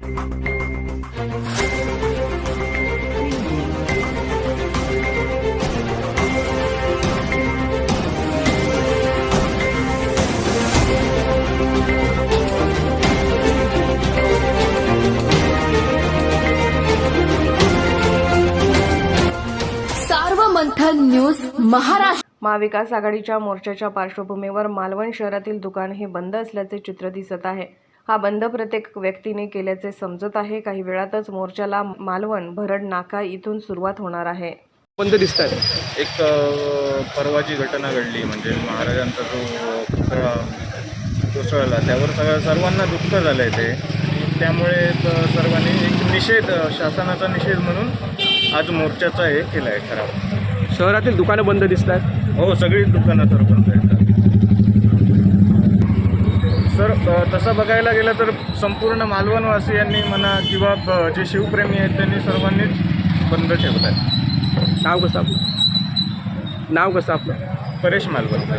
Sarvamanthan news Maharashtra. महाविकास आघाडीच्या मोर्चाच्या पार्श्वभूमीवर मालवण शहरातील दुकान हे बंद असल्याचे चित्र दिसत आहे। हा बंद प्रत्येक व्यक्तीने केल्याचे समजत आहे। काही वेळातच मोर्चाला मालवण भरड नाका इथून सुरुवात होणार आहे। बंद दिसतात। एक परवाची घटना घडली, म्हणजे महाराजांचा जो पुतळा कोसळला, त्यावर सर्वांना दुःख झालं आहे ते। त्यामुळे सर्वांनी एक निषेध, शासनाचा निषेध म्हणून आज मोर्चाचा हे केला आहे ठराव। शहरातील दुकानं बंद दिसतात। हो, सगळी दुकानं सर बंद आहेत सर। तसं बघायला गेलं तर संपूर्ण मालवणवासियांनी म्हणा किंवा जे शिवप्रेमी आहेत त्यांनी सर्वांनीच बंद ठेवलं आहे। नाव कसं आपलं? परेश मालवणकर।